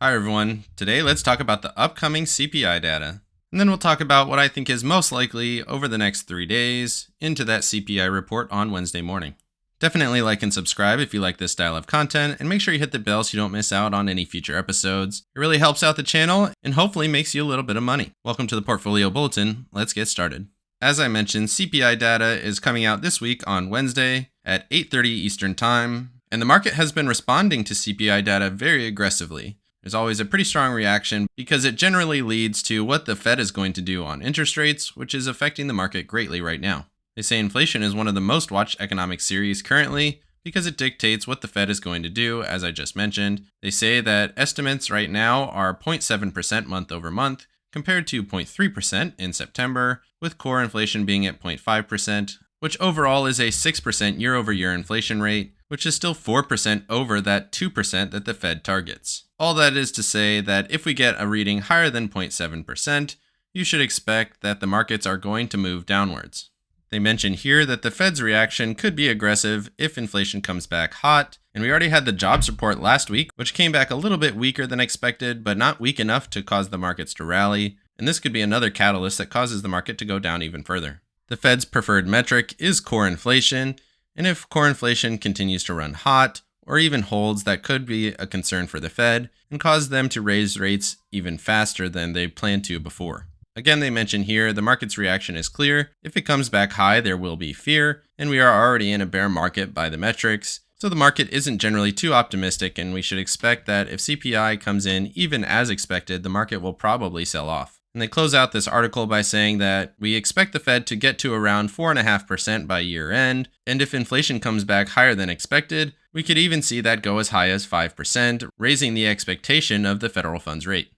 Hi everyone, today let's talk about the upcoming CPI data. And then we'll talk about what I think is most likely over the next 3 days into that CPI report on Wednesday morning. Definitely like and subscribe if you like this style of content, and make sure you hit the bell so you don't miss out on any future episodes. It really helps out the channel and hopefully makes you a little bit of money. Welcome to the Portfolio Bulletin. Let's get started. As I mentioned, CPI data is coming out this week on Wednesday at 8:30 Eastern Time, and the market has been responding to CPI data very aggressively. There's always a pretty strong reaction because it generally leads to what the Fed is going to do on interest rates, which is affecting the market greatly right now. They say inflation is one of the most watched economic series currently because it dictates what the Fed is going to do, as I just mentioned. They say that estimates right now are 0.7% month over month compared to 0.3% in September, with core inflation being at 0.5%, which overall is a 6% year over year inflation rate, which is still 4% over that 2% that the Fed targets. All that is to say that if we get a reading higher than 0.7%, you should expect that the markets are going to move downwards. They mention here that the Fed's reaction could be aggressive if inflation comes back hot, and we already had the jobs report last week, which came back a little bit weaker than expected, but not weak enough to cause the markets to rally, and this could be another catalyst that causes the market to go down even further. The Fed's preferred metric is core inflation, and if core inflation continues to run hot, or even holds, that could be a concern for the Fed and cause them to raise rates even faster than they planned to before. Again, they mention here the market's reaction is clear. If it comes back high, there will be fear, and we are already in a bear market by the metrics. So the market isn't generally too optimistic, and we should expect that if CPI comes in even as expected, the market will probably sell off. And they close out this article by saying that we expect the Fed to get to around 4.5% by year end, and if inflation comes back higher than expected, we could even see that go as high as 5%, raising the expectation of the federal funds rate.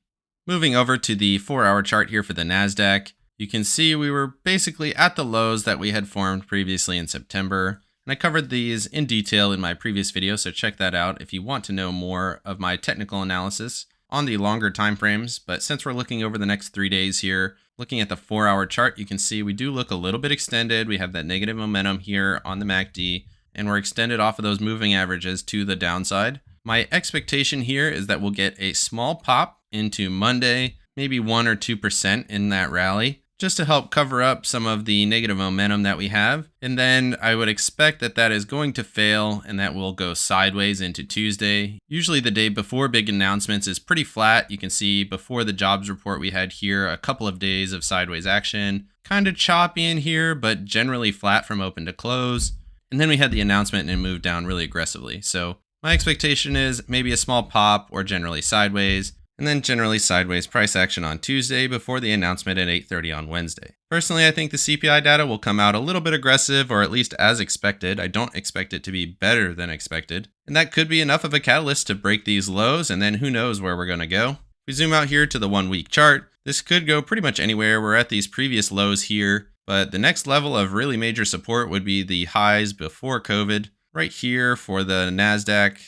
Moving over to the 4-hour chart here for the NASDAQ, you can see we were basically at the lows that we had formed previously in September, and I covered these in detail in my previous video, so check that out if you want to know more of my technical analysis on the longer time frames. But since we're looking over the next 3 days here, looking at the 4-hour chart, you can see we do look a little bit extended. We have that negative momentum here on the MACD, and we're extended off of those moving averages to the downside. My expectation here is that we'll get a small pop into Monday, maybe 1 or 2% in that rally, just to help cover up some of the negative momentum that we have. And then I would expect that that is going to fail and that will go sideways into Tuesday. Usually the day before big announcements is pretty flat. You can see before the jobs report we had here a couple of days of sideways action, kind of choppy in here, but generally flat from open to close. And then we had the announcement and it moved down really aggressively. So my expectation is maybe a small pop or generally sideways, and then generally sideways price action on Tuesday before the announcement at 8:30 on Wednesday. Personally, I think the CPI data will come out a little bit aggressive, or at least as expected. I don't expect it to be better than expected, and that could be enough of a catalyst to break these lows, and then who knows where we're going to go. If we zoom out here to the 1-week chart, this could go pretty much anywhere. We're at these previous lows here, but the next level of really major support would be the highs before COVID, right here for the NASDAQ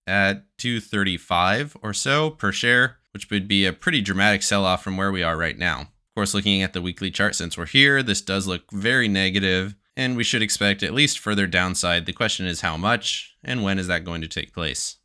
at 235 or so per share, which would be a pretty dramatic sell-off from where we are right now. Of course, looking at the weekly chart since we're here, this does look very negative, and we should expect at least further downside. The question is how much, and when is that going to take place?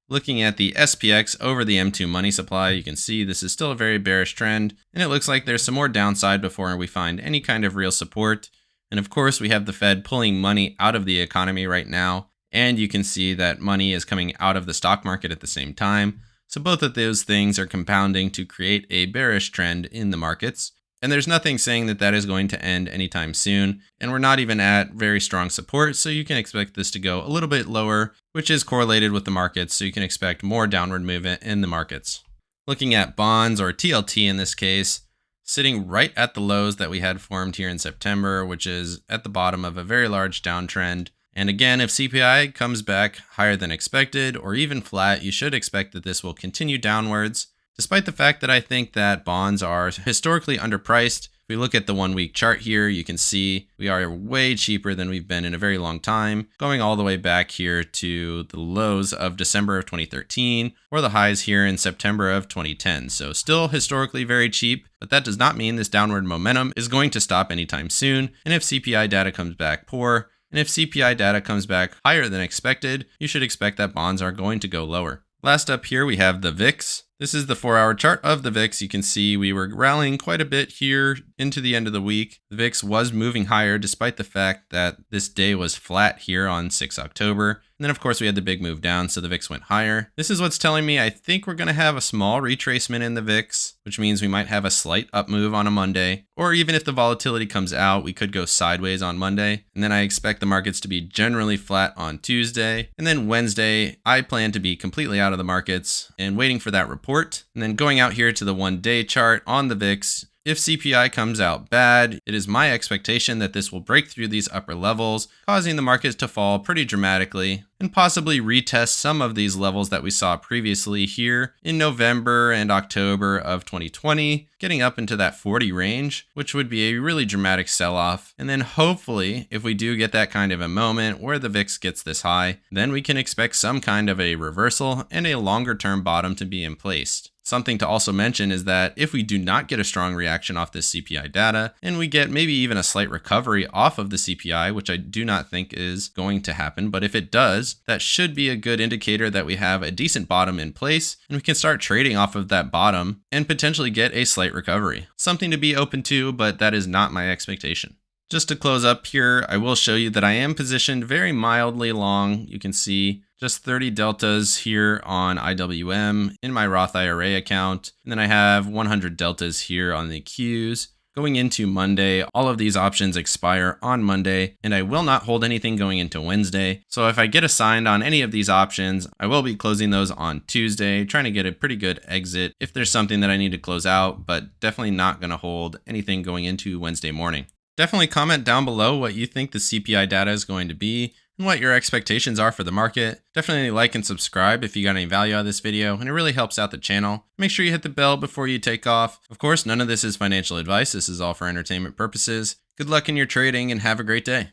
Looking at the SPX over the M2 money supply, you can see this is still a very bearish trend, and it looks like there's some more downside before we find any kind of real support. And of course, we have the Fed pulling money out of the economy right now, and you can see that money is coming out of the stock market at the same time. So both of those things are compounding to create a bearish trend in the markets. And there's nothing saying that that is going to end anytime soon. And we're not even at very strong support, so you can expect this to go a little bit lower, which is correlated with the markets. So you can expect more downward movement in the markets. Looking at bonds, or TLT in this case, sitting right at the lows that we had formed here in September, which is at the bottom of a very large downtrend. And again, if CPI comes back higher than expected or even flat, you should expect that this will continue downwards, despite the fact that I think that bonds are historically underpriced. If we look at the 1-week chart here, you can see we are way cheaper than we've been in a very long time, going all the way back here to the lows of December of 2013 or the highs here in September of 2010. So still historically very cheap, but that does not mean this downward momentum is going to stop anytime soon. And if CPI data comes back poor, and if CPI data comes back higher than expected, you should expect that bonds are going to go lower. Last up here, we have the VIX. This is the 4-hour chart of the VIX. You can see we were rallying quite a bit here into the end of the week. The VIX was moving higher despite the fact that this day was flat here on 6 October. And then of course we had the big move down, so the VIX went higher. This is what's telling me I think we're going to have a small retracement in the VIX, which means we might have a slight up move on a Monday. Or even if the volatility comes out, we could go sideways on Monday. And then I expect the markets to be generally flat on Tuesday. And then Wednesday, I plan to be completely out of the markets and waiting for that report. And then going out here to the 1-day chart on the VIX, if CPI comes out bad, it is my expectation that this will break through these upper levels, causing the markets to fall pretty dramatically and possibly retest some of these levels that we saw previously here in November and October of 2020, getting up into that 40 range, which would be a really dramatic sell-off. And then hopefully, if we do get that kind of a moment where the VIX gets this high, then we can expect some kind of a reversal and a longer-term bottom to be in place. Something to also mention is that if we do not get a strong reaction off this CPI data, and we get maybe even a slight recovery off of the CPI, which I do not think is going to happen, but if it does, that should be a good indicator that we have a decent bottom in place, and we can start trading off of that bottom and potentially get a slight recovery. Something to be open to, but that is not my expectation. Just to close up here, I will show you that I am positioned very mildly long. You can see just 30 deltas here on IWM in my Roth IRA account. And then I have 100 deltas here on the Qs. Going into Monday, all of these options expire on Monday, and I will not hold anything going into Wednesday. So if I get assigned on any of these options, I will be closing those on Tuesday, trying to get a pretty good exit if there's something that I need to close out, but definitely not going to hold anything going into Wednesday morning. Definitely comment down below what you think the CPI data is going to be and what your expectations are for the market. Definitely like and subscribe if you got any value out of this video, and it really helps out the channel. Make sure you hit the bell before you take off. Of course, none of this is financial advice. This is all for entertainment purposes. Good luck in your trading and have a great day.